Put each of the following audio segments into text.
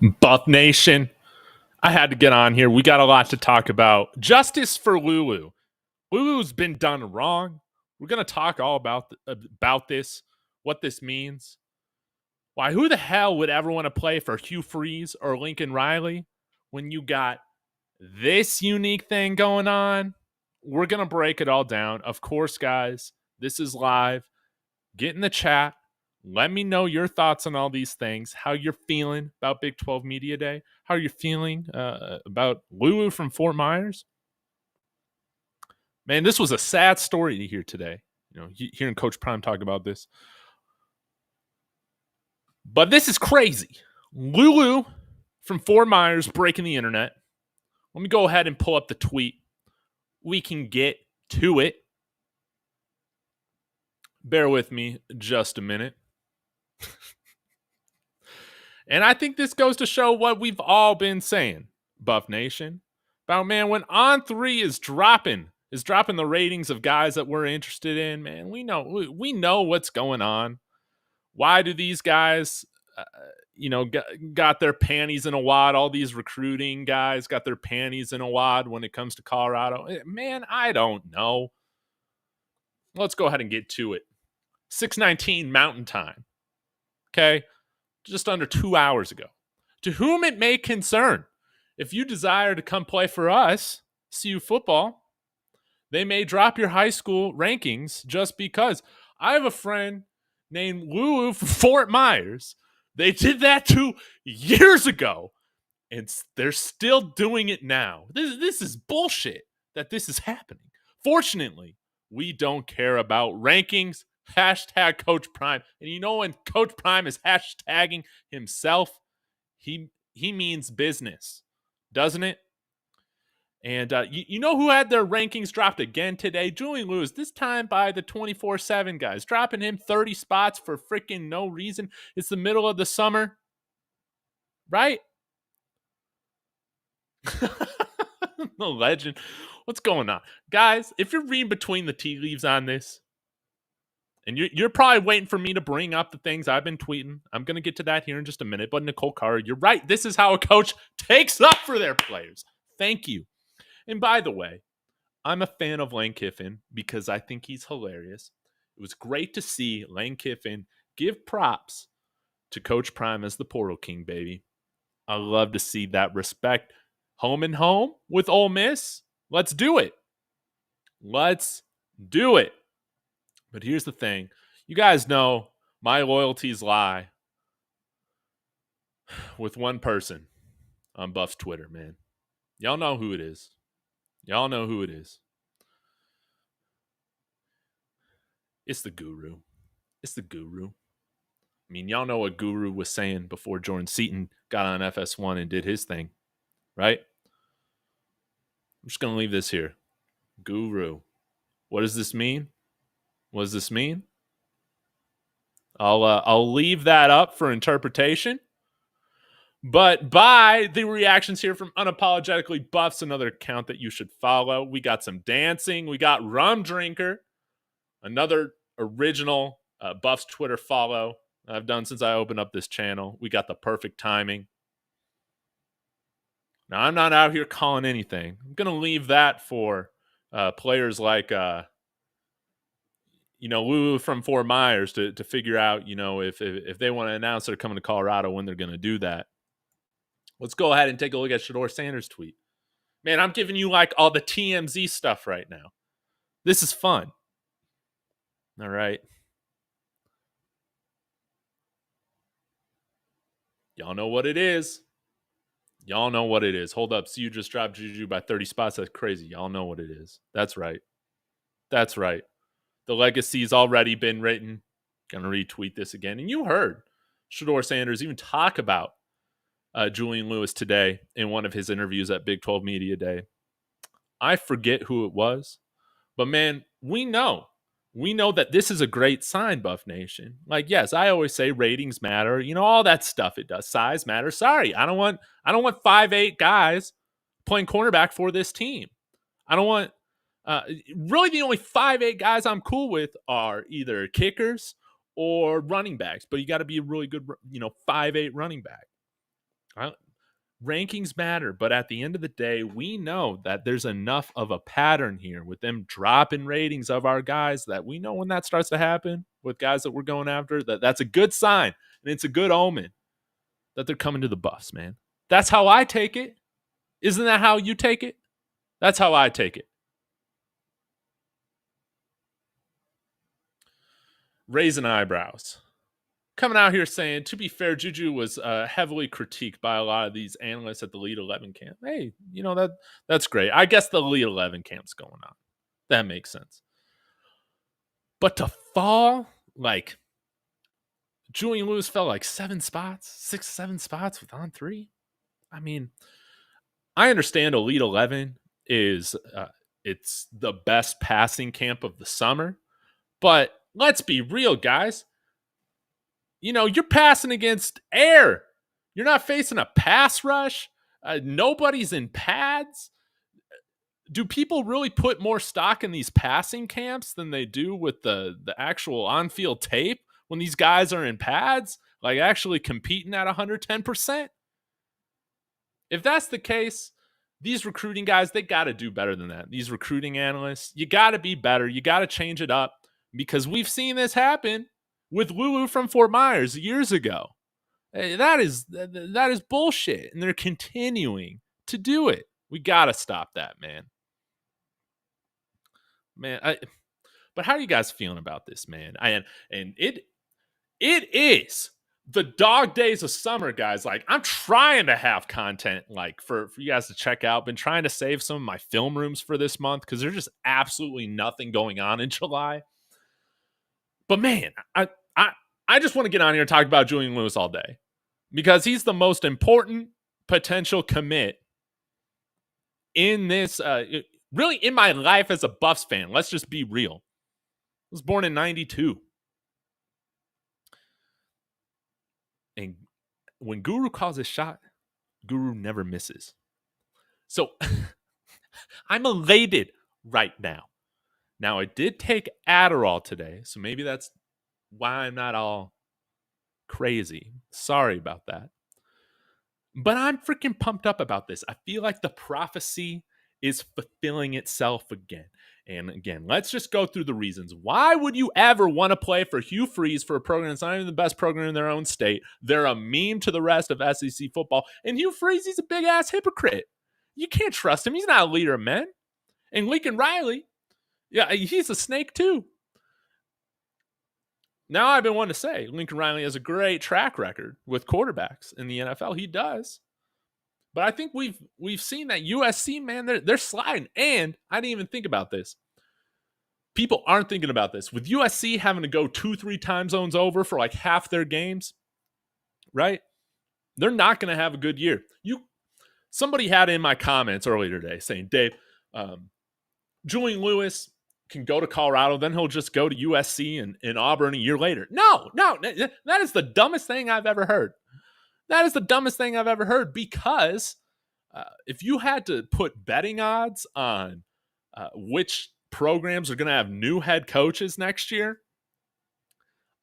Buff Nation, I had to get on here. We got a lot to talk about. Justice for Lulu. Lulu's been done wrong. We're going to talk all about this, what this means. Why, who the hell would ever want to play for Hugh Freeze or Lincoln Riley when you got this unique thing going on? We're going to break it all down. Of course, guys, this is live. Get in the chat. Let me know your thoughts on all these things, how you're feeling about Big 12 Media Day, how you're feeling about Lulu from Fort Myers. Man, this was a sad story to hear today. You know, hearing Coach Prime talk about this. But this is crazy. Lulu from Fort Myers breaking the internet. Let me go ahead and pull up the tweet. We can get to it. Bear with me just a minute. And I think this goes to show what we've all been saying, Buff Nation, about, man, when On3 is dropping the ratings of guys that we're interested in, man, we know what's going on. Why do these guys, got their panties in a wad? All these recruiting guys got their panties in a wad when it comes to Colorado. Man, I don't know. Let's go ahead and get to it. 6:19 Mountain Time. Okay. Just under 2 hours ago. To whom it may concern, if you desire to come play for us, CU football, they may drop your high school rankings just because. I have a friend named Lulu from Fort Myers. They did that 2 years ago, and they're still doing it now. This is bullshit that this is happening. Fortunately, we don't care about rankings. Hashtag Coach Prime. And you know, when Coach Prime is hashtagging himself, he means business, doesn't it? And you know who had their rankings dropped again today? Julian Lewis, this time by the 24/7 guys, dropping him 30 spots for freaking no reason. It's the middle of the summer, right? The legend. What's going on? Guys, if you're reading between the tea leaves on this, and you're probably waiting for me to bring up the things I've been tweeting. I'm going to get to that here in just a minute. But Nicole Carr, you're right. This is how a coach takes up for their players. Thank you. And by the way, I'm a fan of Lane Kiffin because I think he's hilarious. It was great to see Lane Kiffin give props to Coach Prime as the Portal King, baby. I love to see that respect. Home and home with Ole Miss. Let's do it. Let's do it. But here's the thing. You guys know my loyalties lie with one person on Buff's Twitter, man. Y'all know who it is. Y'all know who it is. It's the Guru. It's the Guru. I mean, y'all know what Guru was saying before Jordan Seaton got on FS1 and did his thing, right? I'm just going to leave this here. Guru. What does this mean? What does this mean? I'll leave that up for interpretation. But by the reactions here from Unapologetically Buffs, another account that you should follow. We got some dancing. We got Rum Drinker, another original Buffs Twitter follow I've done since I opened up this channel. We got the perfect timing. Now, I'm not out here calling anything. I'm going to leave that for players like Lulu from Fort Myers to figure out, if they want to announce they're coming to Colorado, when they're going to do that. Let's go ahead and take a look at Shedeur Sanders' tweet. Man, I'm giving you like all the TMZ stuff right now. This is fun. All right. Y'all know what it is. Y'all know what it is. Hold up. CU just dropped Juju by 30 spots. That's crazy. Y'all know what it is. That's right. That's right. The legacy's already been written. Gonna retweet this again. And you heard Shedeur Sanders even talk about Julian Lewis today in one of his interviews at Big 12 Media Day. I forget who it was, but man, we know that this is a great sign, Buff Nation. Like, yes, I always say ratings matter, all that stuff. It does. Size matters. Sorry, I don't want 5'8" guys playing cornerback for this team. I don't want. Really, the only 5'8" guys I'm cool with are either kickers or running backs, but you got to be a really good, 5'8" running back. Rankings matter, but at the end of the day, we know that there's enough of a pattern here with them dropping ratings of our guys that we know when that starts to happen with guys that we're going after, that's a good sign, and it's a good omen that they're coming to the Buffs, man. That's how I take it. Isn't that how you take it? That's how I take it. Raising eyebrows. Coming out here saying, to be fair, Juju was heavily critiqued by a lot of these analysts at the Elite 11 camp. Hey, that's great. I guess the Elite 11 camp's going on. That makes sense. But to fall, like, Julian Lewis fell like 7 spots, 6, 7 spots with on 3. I mean, I understand Elite 11 is it's the best passing camp of the summer, but let's be real, guys. You're passing against air. You're not facing a pass rush. Nobody's in pads. Do people really put more stock in these passing camps than they do with the actual on-field tape when these guys are in pads, like actually competing at 110%? If that's the case, these recruiting guys, they got to do better than that. These recruiting analysts, you got to be better. You got to change it up, because we've seen this happen with Lulu from Fort Myers years ago. That is bullshit, and they're continuing to do it. We got to stop that, man. But how are you guys feeling about this, man? And it is the dog days of summer, guys. Like, I'm trying to have content like for you guys to check out. Been trying to save some of my film rooms for this month because there's just absolutely nothing going on in July. But man, I just want to get on here and talk about Julian Lewis all day, because he's the most important potential commit in this, really in my life as a Buffs fan. Let's just be real. I was born in 92. And when Guru calls his shot, Guru never misses. So I'm elated right now. Now, I did take Adderall today, so maybe that's why I'm not all crazy. Sorry about that. But I'm freaking pumped up about this. I feel like the prophecy is fulfilling itself again. And again, let's just go through the reasons. Why would you ever want to play for Hugh Freeze for a program that's not even the best program in their own state? They're a meme to the rest of SEC football. And Hugh Freeze, he's a big-ass hypocrite. You can't trust him. He's not a leader of men. And Lincoln Riley, yeah, he's a snake too. Now, I've been wanting to say Lincoln Riley has a great track record with quarterbacks in the NFL. He does. But I think we've seen that USC, man, they're sliding. And I didn't even think about this. People aren't thinking about this. With USC having to go 2-3 time zones over for like half their games, right? They're not going to have a good year. Somebody had in my comments earlier today saying, Dave, Julian Lewis can go to Colorado, then he'll just go to USC and Auburn a year later. No, that is the dumbest thing I've ever heard. That is the dumbest thing I've ever heard, because if you had to put betting odds on which programs are going to have new head coaches next year,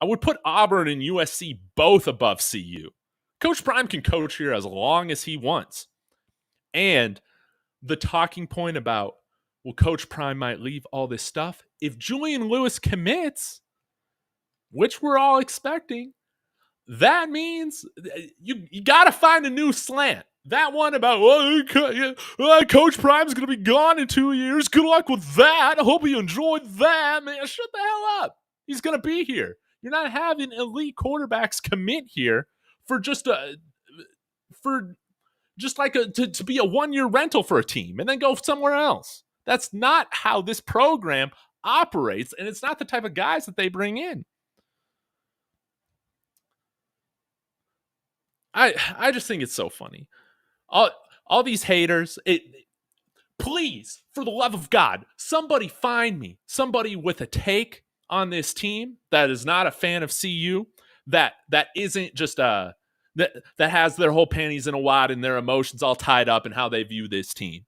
I would put Auburn and USC both above CU. Coach Prime can coach here as long as he wants. And the talking point about, well, Coach Prime might leave, all this stuff. If Julian Lewis commits, which we're all expecting, that means you got to find a new slant. That one about, Coach Prime's going to be gone in 2 years. Good luck with that. I hope you enjoyed that. Man, shut the hell up. He's going to be here. You're not having elite quarterbacks commit here for just to be a 1-year rental for a team and then go somewhere else. That's not how this program operates, and it's not the type of guys that they bring in. I just think it's so funny. All these haters, please, for the love of God, somebody find me somebody with a take on this team that is not a fan of CU, that isn't just that has their whole panties in a wad and their emotions all tied up in how they view this team.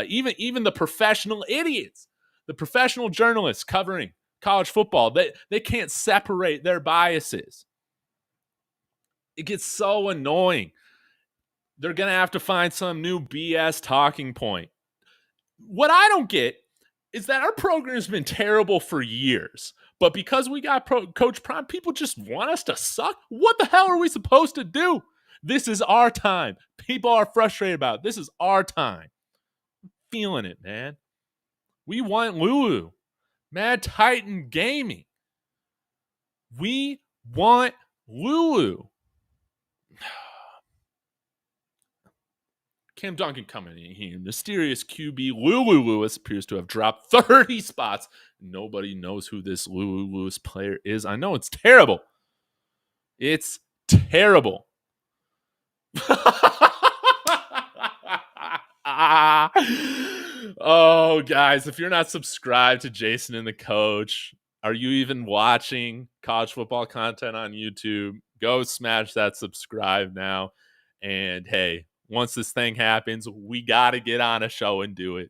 Even the professional idiots, the professional journalists covering college football, they can't separate their biases. It gets so annoying. They're going to have to find some new BS talking point. What I don't get is that our program has been terrible for years. But because we got Coach Prime, people just want us to suck. What the hell are we supposed to do? This is our time. People are frustrated about it. This is our time. Feeling it, man. We want Lulu. Mad Titan Gaming. We want Lulu. Cam Duncan coming in here. Mysterious QB Lulu Lewis appears to have dropped 30 spots. Nobody knows who this Lulu Lewis player is. I know it's terrible. It's terrible. Oh, guys, if you're not subscribed to Jason and the Coach, are you even watching college football content on YouTube? Go smash that subscribe now. And hey, once this thing happens, we got to get on a show and do it.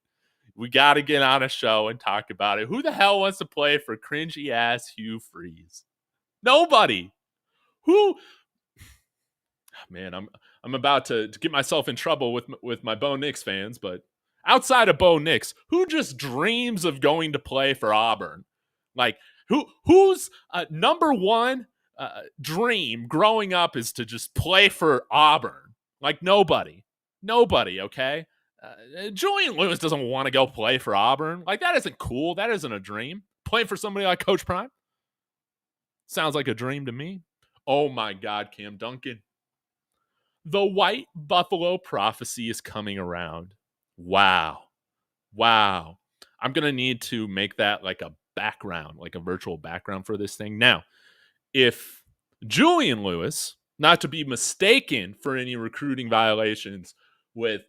We got to get on a show and talk about it. Who the hell wants to play for cringy ass Hugh Freeze? Nobody. Who? Man, I'm about to get myself in trouble with my Bo Nix fans, but outside of Bo Nix, who just dreams of going to play for Auburn? Like whose number one dream growing up is to just play for Auburn? Like nobody, okay? Julian Lewis doesn't want to go play for Auburn. Like that isn't cool. That isn't a dream. Playing for somebody like Coach Prime sounds like a dream to me. Oh my God, Cam Duncan. The White Buffalo prophecy is coming around. Wow. I'm going to need to make that like a background, like a virtual background for this thing. Now, if Julian Lewis, not to be mistaken for any recruiting violations with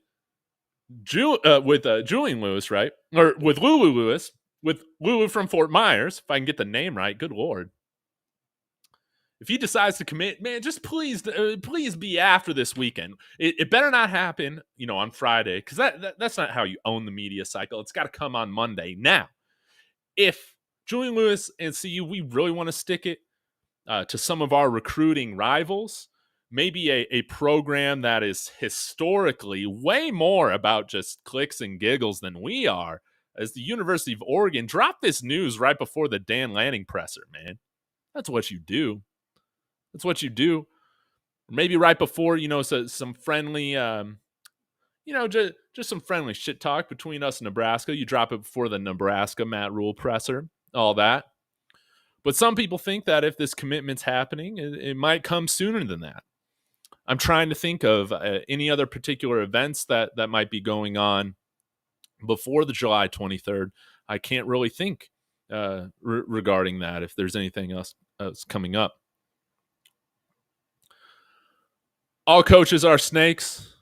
Julian Lewis, right? Or with Lulu Lewis, with Lulu from Fort Myers, if I can get the name right, good Lord. If he decides to commit, man, just please be after this weekend. It better not happen, on Friday, because that's not how you own the media cycle. It's got to come on Monday. Now, if Julian Lewis and CU, we really want to stick it to some of our recruiting rivals, maybe a program that is historically way more about just clicks and giggles than we are, as the University of Oregon dropped this news right before the Dan Lanning presser, man. That's what you do. That's what you do. Maybe right before, some friendly, just some friendly shit talk between us and Nebraska. You drop it before the Nebraska Matt Rule presser, all that. But some people think that if this commitment's happening, it might come sooner than that. I'm trying to think of any other particular events that might be going on before the July 23rd. I can't really think regarding that, if there's anything else coming up. All coaches are snakes,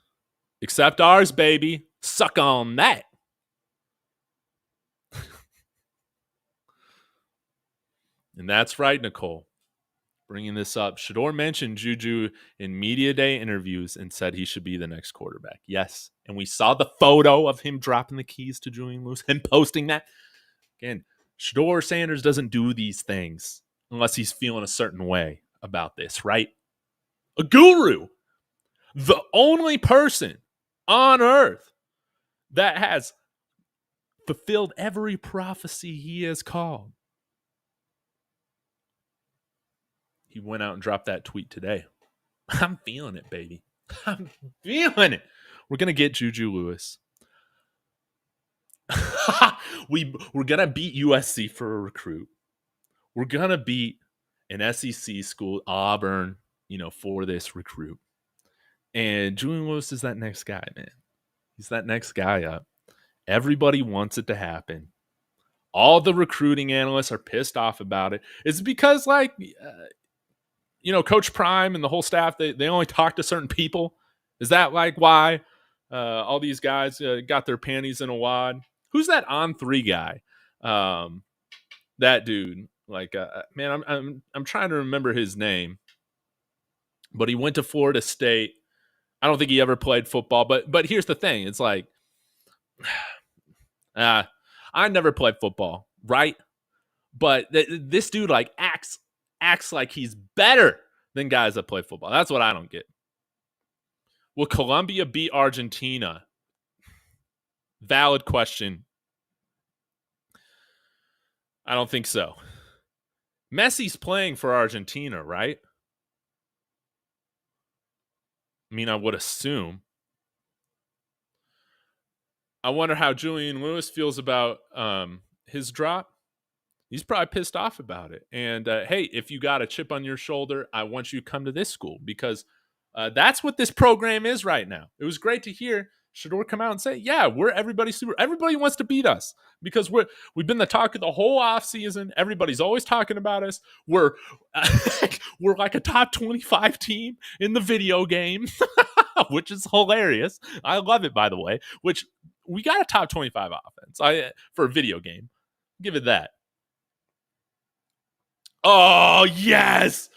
except ours, baby. Suck on that. And that's right, Nicole. Bringing this up. Shedeur mentioned Juju in media day interviews and said he should be the next quarterback. Yes. And we saw the photo of him dropping the keys to Julian Lewis and posting that. Again, Shedeur Sanders doesn't do these things unless he's feeling a certain way about this, right? A guru. The only person on earth that has fulfilled every prophecy he has called. He went out and dropped that tweet today. I'm feeling it, baby. I'm feeling it. We're going to get Juju Lewis. We're going to beat USC for a recruit. We're going to beat an SEC school, Auburn, for this recruit. And Julian Lewis is that next guy, man. He's that next guy up. Everybody wants it to happen. All the recruiting analysts are pissed off about it. It's because, Coach Prime and the whole staff, they only talk to certain people. Is that why all these guys got their panties in a wad? Who's that On3 guy? That dude. Man, I'm trying to remember his name. But he went to Florida State. I don't think he ever played football. But here's the thing. It's like, I never played football, right? But this dude acts like he's better than guys that play football. That's what I don't get. Will Colombia beat Argentina? Valid question. I don't think so. Messi's playing for Argentina, right? I mean, I would assume. I wonder how Julian Lewis feels about his drop. He's probably pissed off about it. And hey, if you got a chip on your shoulder, I want you to come to this school because that's what this program is right now. It was great to hear Shedeur come out and say, yeah, we're everybody super. Everybody wants to beat us because we've been the talk of the whole offseason. Everybody's always talking about us. We're we're like a top 25 team in the video game, which is hilarious. I love it, by the way, which we got a top 25 offense for a video game. Give it that. Oh, yes.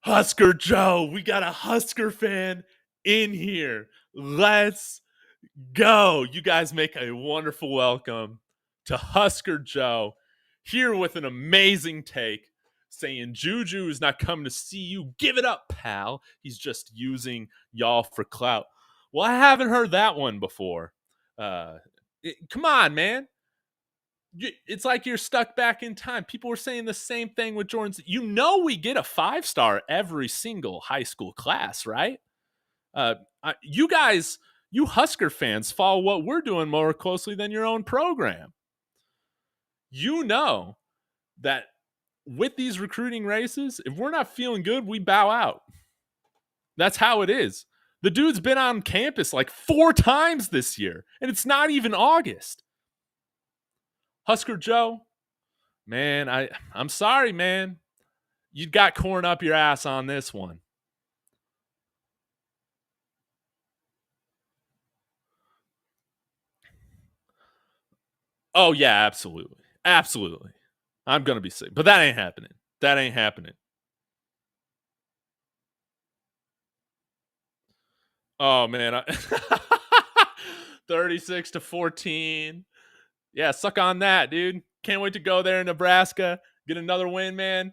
Husker Joe. We got a Husker fan in here. Let's go. You guys make a wonderful welcome to Husker Joe here with an amazing take saying Juju is not coming to see you. Give it up, pal. He's just using y'all for clout. Well, I haven't heard that one before. Come on, man. It's like you're stuck back in time. People were saying the same thing with Jordan's. You know, we get a 5-star every single high school class, right? You guys, you Husker fans, follow what we're doing more closely than your own program. You know that with these recruiting races, if we're not feeling good, we bow out. That's how it is. The dude's been on campus like 4 times this year, and it's not even August. Husker Joe, man, I'm sorry, man. You got corn up your ass on this one. Oh, yeah, absolutely. Absolutely. I'm going to be sick. But that ain't happening. That ain't happening. Oh, man. 36-14. Yeah, suck on that, dude. Can't wait to go there in Nebraska. Get another win, man.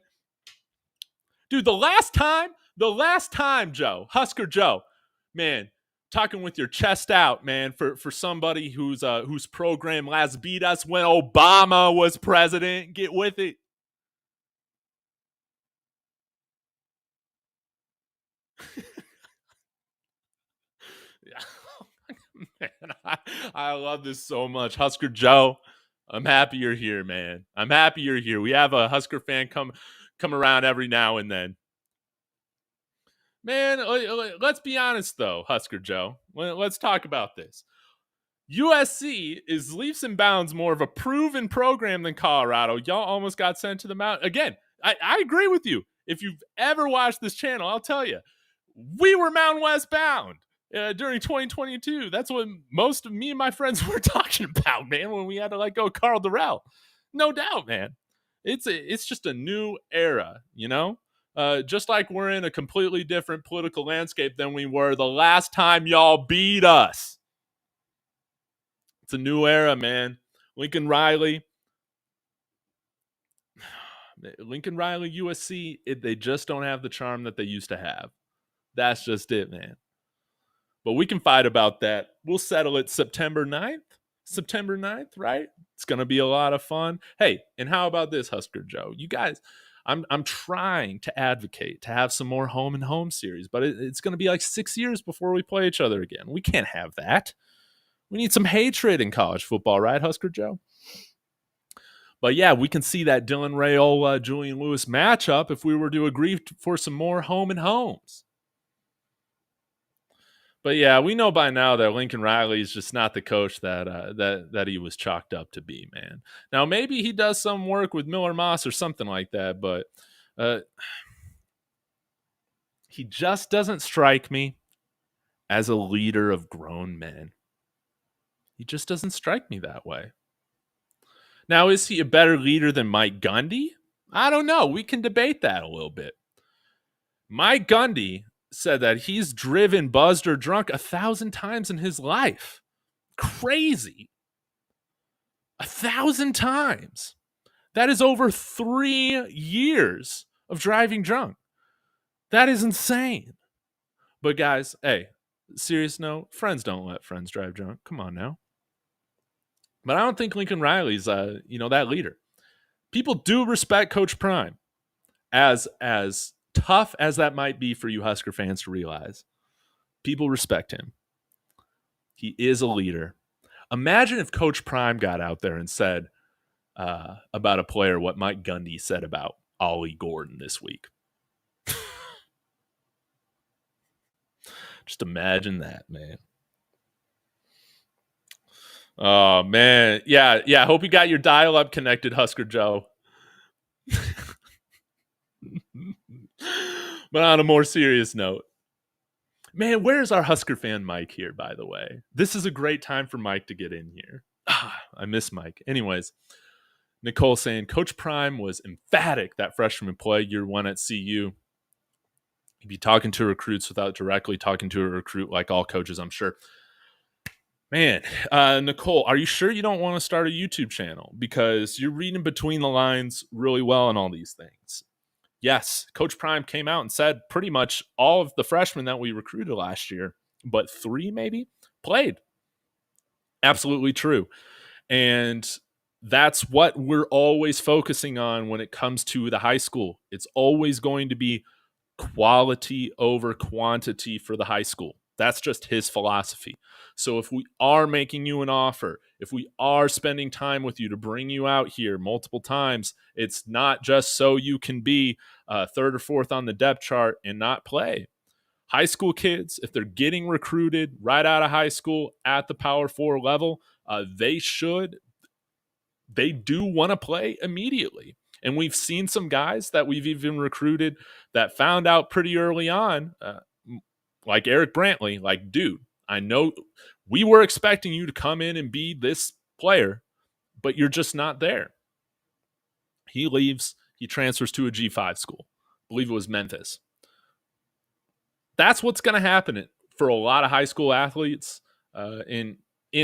Dude, the last time, Joe, Husker Joe, man, talking with your chest out, man, for somebody whose program last beat us when Obama was president. Get with it. Yeah. Man, I love this so much. Husker Joe, I'm happy you're here, man. I'm happy you're here. We have a Husker fan come around every now and then. Man, let's be honest, though, Husker Joe. Let's talk about this. USC is leaps and bounds more of a proven program than Colorado. Y'all almost got sent to the mountain. Again, I agree with you. If you've ever watched this channel, I'll tell you, we were Mountain West bound during 2022. That's what most of me and my friends were talking about, man, when we had to let go Carl Durrell. No doubt, man. It's just a new era, you know? Just like we're in a completely different political landscape than we were the last time y'all beat us. It's a new era, man. Lincoln Riley, USC, they just don't have the charm that they used to have. That's just it, man. But we can fight about that. We'll settle it September 9th. September 9th, right? It's going to be a lot of fun. Hey, and how about this, Husker Joe? You guys, I'm trying to advocate to have some more home and home series, but it's going to be like 6 years before we play each other again. We can't have that. We need some hatred in college football, right, Husker Joe? But yeah, we can see that Dylan Raiola, Julian Lewis matchup if we were to agree for some more home and homes. But yeah, we know by now that Lincoln Riley is just not the coach that he was chalked up to be, man. Now maybe he does some work with Miller Moss or something like that, but he just doesn't strike me as a leader of grown men. He just doesn't strike me that way. Now, is he a better leader than Mike Gundy? I don't know. We can debate that a little bit. Mike Gundy said that he's driven, buzzed, or drunk 1,000 times in his life. Crazy. 1,000 times. That is over 3 years of driving drunk. That is insane. But guys, hey, serious note, friends don't let friends drive drunk. Come on now. But I don't think Lincoln Riley's that leader. People do respect Coach Prime, as tough as that might be for you Husker fans to realize. People respect him. He is a leader. Imagine if Coach Prime got out there and said about a player what Mike Gundy said about Ollie Gordon this week. Just imagine that, man. Oh, man. Yeah. I hope you got your dial-up connected, Husker Joe. But on a more serious note, man, where's our Husker fan Mike here, by the way? This is a great time for Mike to get in here. I miss Mike. Anyways, Nicole saying Coach Prime was emphatic that freshman play year one at CU. He'd be talking to recruits without directly talking to a recruit like all coaches, I'm sure. Man, Nicole, are you sure you don't want to start a YouTube channel? Because you're reading between the lines really well on all these things. Yes, Coach Prime came out and said pretty much all of the freshmen that we recruited last year, but 3 maybe, played. Absolutely true. And that's what we're always focusing on when it comes to the high school. It's always going to be quality over quantity for the high school. That's just his philosophy. So if we are making you an offer, if we are spending time with you to bring you out here multiple times, it's not just so you can be third or fourth on the depth chart and not play. High school kids, if they're getting recruited right out of high school at the Power 4 level, they do want to play immediately. And we've seen some guys that we've even recruited that found out pretty early on, like Eric Brantley, like, dude, I know we were expecting you to come in and be this player, but you're just not there. He leaves. He transfers to a G5 school. I believe it was Memphis. That's what's going to happen for a lot of high school athletes in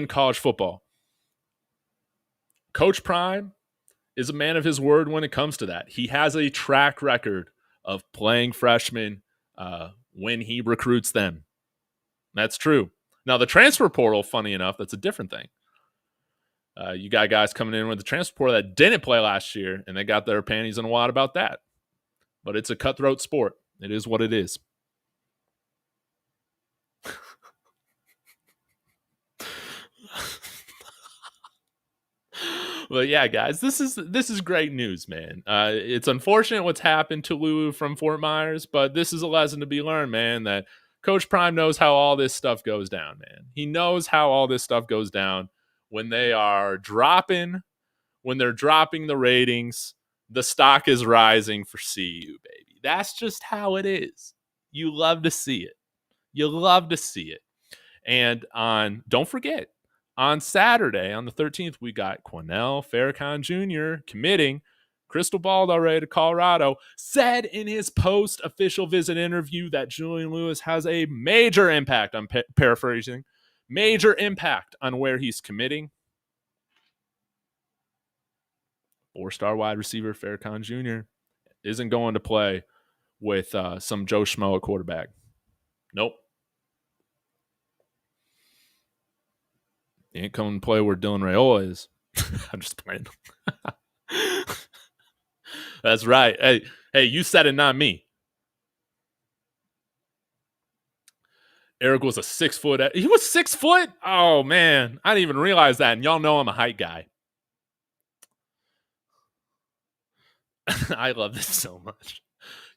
college football. Coach Prime is a man of his word when it comes to that. He has a track record of playing freshmen when he recruits them. That's true. Now, the transfer portal, funny enough, that's a different thing. You got guys coming in with the transfer portal that didn't play last year, and they got their panties in a wad about that. But it's a cutthroat sport. It is what it is. But yeah, guys, this is great news, man. It's unfortunate what's happened to Lulu from Fort Myers, but this is a lesson to be learned, man, that Coach Prime knows how all this stuff goes down, man. He knows how all this stuff goes down when they're dropping the ratings, the stock is rising for CU, baby. That's just how it is. You love to see it. You love to see it. And don't forget, on Saturday, on the 13th, we got Cornell Farrakhan Jr. committing. Crystal balled already to Colorado. Said in his post-official visit interview that Julian Lewis has a major impact, I'm paraphrasing, major impact on where he's committing. 4-star wide receiver Farrakhan Jr. isn't going to play with some Joe Schmo at quarterback. Nope. He ain't coming to play where Dylan Raiola is. I'm just playing. That's right. Hey, you said it, not me. Eric was a 6 foot. He was 6 foot? Oh, man. I didn't even realize that. And y'all know I'm a height guy. I love this so much.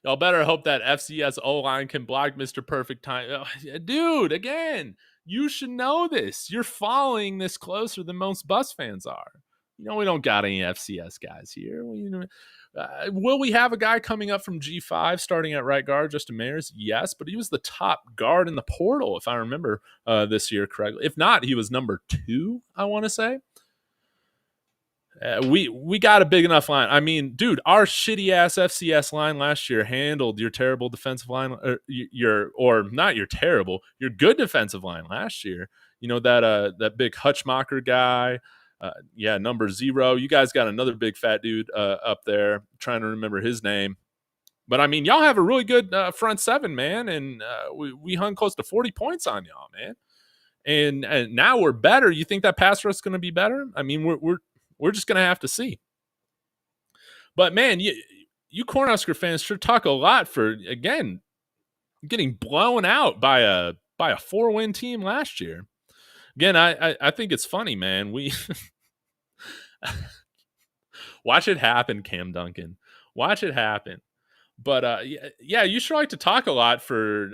Y'all better hope that FCS O-line can block Mr. Perfect Time. Dude, again, you should know this. You're following this closer than most Bus fans are. We don't got any FCS guys here. Will we have a guy coming up from G5 starting at right guard, Justin Mayers? Yes, but he was the top guard in the portal, if I remember this year correctly. If not, he was number 2, I want to say. We got a big enough line. I mean, dude, our shitty ass FCS line last year handled your terrible defensive line, your good defensive line last year. That big Hutchmacher guy. Number 0. You guys got another big fat dude up there. I'm trying to remember his name. But I mean, y'all have a really good front seven, man, and we hung close to 40 points on y'all, man. And now we're better. You think that pass rush is going to be better? I mean, we're just going to have to see. But man, you Cornhusker fans sure talk a lot for again getting blown out by a 4-win team last year. Again, I think it's funny, man. We watch it happen, Cam Duncan. Watch it happen. But yeah, you sure like to talk a lot for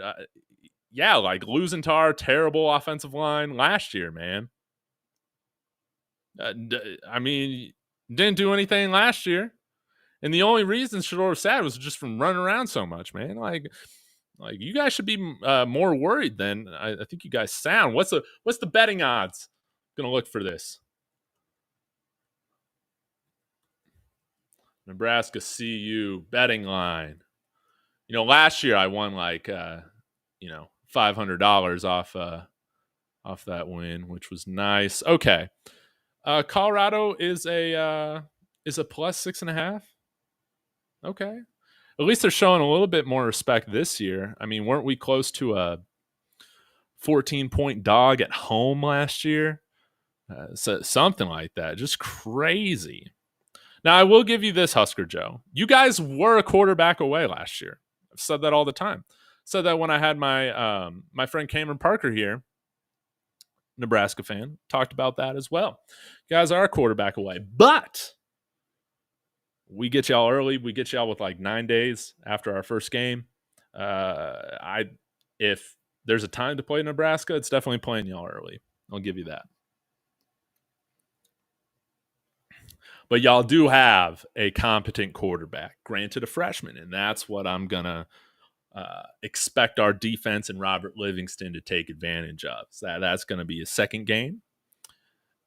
like losing to our terrible offensive line last year, man. I mean, didn't do anything last year, and the only reason Shedeur was sad was just from running around so much, man. Like you guys should be more worried than I think you guys sound. What's the betting odds? Gonna look for this. Nebraska CU betting line. You know, last year I won like $500 off that win, which was nice. Okay, Colorado is a plus 6.5. Okay, at least they're showing a little bit more respect this year. I mean, weren't we close to a 14-point dog at home last year? So something like that, just crazy. Now, I will give you this, Husker Joe. You guys were a quarterback away last year. I've said that all the time. Said that when I had my my friend Cameron Parker here, Nebraska fan, talked about that as well. You guys are a quarterback away, but we get y'all early. We get y'all with like 9 days after our first game. If there's a time to play Nebraska, it's definitely playing y'all early. I'll give you that. But y'all do have a competent quarterback, granted a freshman, and that's what I'm going to expect our defense and Robert Livingston to take advantage of. So that's going to be a second game.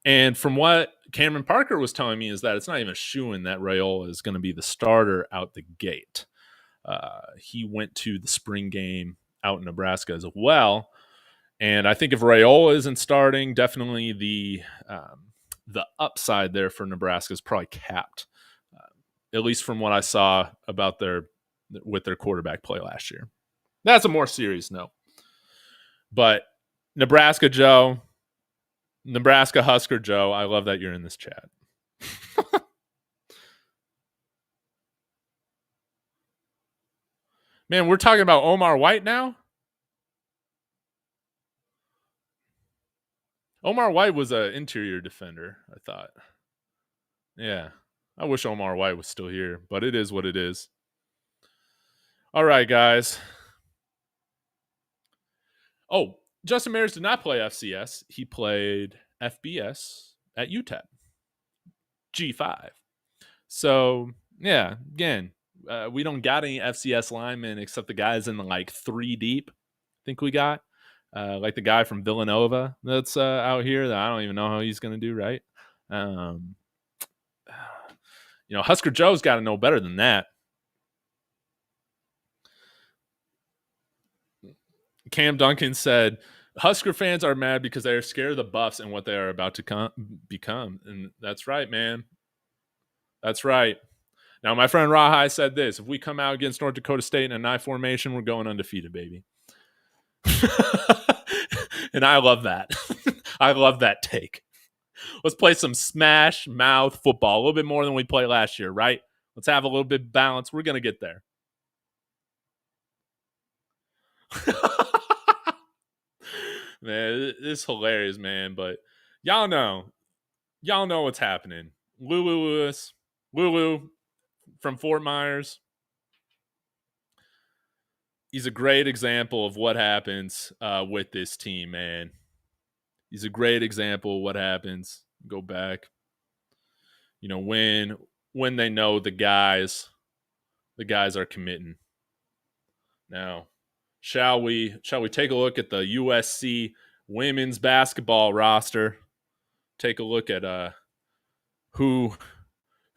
And from what Cameron Parker was telling me is that it's not even a shoo-in that Raiola is going to be the starter out the gate. He went to the spring game out in Nebraska as well. And I think if Raiola isn't starting, definitely the upside there for Nebraska is probably capped, at least from what I saw about their quarterback play last year. That's a more serious note. But Nebraska Husker Joe, I love that you're in this chat. Man, we're talking about Omar White now? Omar White was an interior defender, I thought. Yeah. I wish Omar White was still here, but it is what it is. All right, guys. Oh, Justin Mears did not play FCS. He played FBS at UTEP. G5. So, yeah, again, we don't got any FCS linemen except the guys in the like 3 deep. I think we got like the guy from Villanova that's out here that I don't even know how he's going to do, right? Husker Joe's got to know better than that. Cam Duncan said, Husker fans are mad because they are scared of the Buffs and what they are about to become. And that's right, man. That's right. Now, my friend Rahai said this: if we come out against North Dakota State in a 9 formation, we're going undefeated, baby. And I love that. I love that take. Let's play some smash mouth football, a little bit more than we played last year, right? Let's have a little bit of balance. We're going to get there. Man, it's hilarious, man. But y'all know what's happening. Lulu from Fort Myers. He's a great example of what happens with this team, man. He's a great example of what happens. Go back. When they know the guys are committing. Now, shall we take a look at the USC women's basketball roster? Take a look at who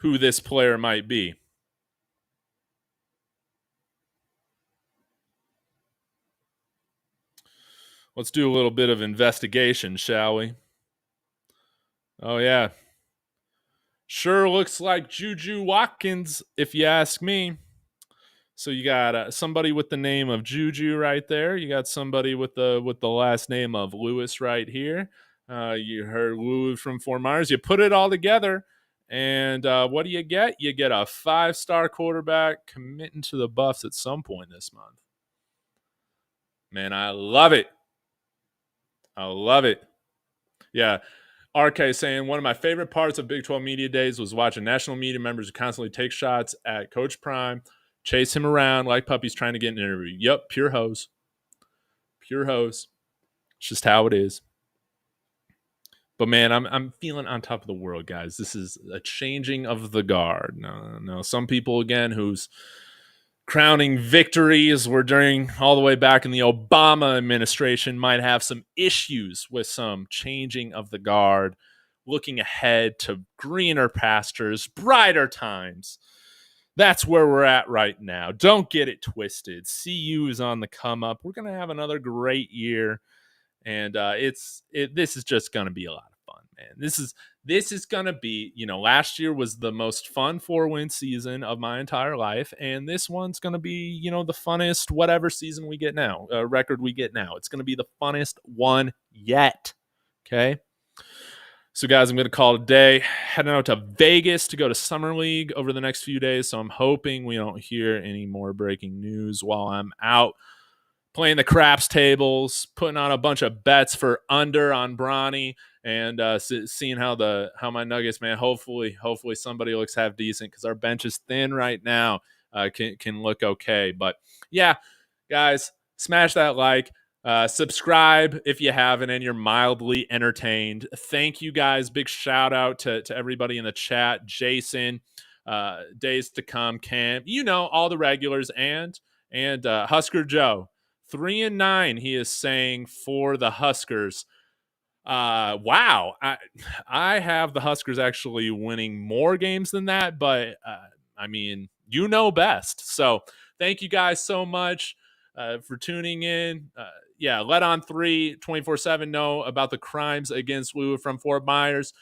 this player might be. Let's do a little bit of investigation, shall we? Oh, yeah. Sure looks like Juju Watkins, if you ask me. So you got somebody with the name of Juju right there. You got somebody with the last name of Lewis right here. You heard Lulu from Fort Myers. You put it all together, and what do you get? You get a 5-star quarterback committing to the Buffs at some point this month. Man, I love it. I love it. Yeah. RK saying one of my favorite parts of Big 12 Media Days was watching national media members who constantly take shots at Coach Prime, chase him around like puppies trying to get an interview. Yep, pure hose. Pure hose. It's just how it is. But man, I'm feeling on top of the world, guys. This is a changing of the guard. No. Some people again whose crowning victories were during all the way back in the Obama administration might have some issues with some changing of the guard, looking ahead to greener pastures, brighter times. That's where we're at right now. Don't get it twisted. CU is on the come up. We're going to have another great year, and this is just going to be a lot of fun, man. This is going to be, last year was the most fun 4-win season of my entire life, and this one's going to be, the funnest whatever season we get now, record we get now. It's going to be the funnest one yet. Okay. So, guys, I'm going to call it a day. Heading out to Vegas to go to Summer League over the next few days. So I'm hoping we don't hear any more breaking news while I'm out playing the craps tables, putting on a bunch of bets for under on Bronny, and seeing how my Nuggets, man. Hopefully somebody looks half decent because our bench is thin right now. Can look okay, but yeah, guys, smash that like. Subscribe if you haven't and you're mildly entertained. Thank you guys. Big shout out to everybody in the chat. Jason, Days to Come, Cam, all the regulars, and Husker Joe. 3-9, he is saying for the Huskers. Wow. I have the Huskers actually winning more games than that, but I mean, best. So thank you guys so much for tuning in. Let On 3 24/7 know about the crimes against Lulu from Fort Myers.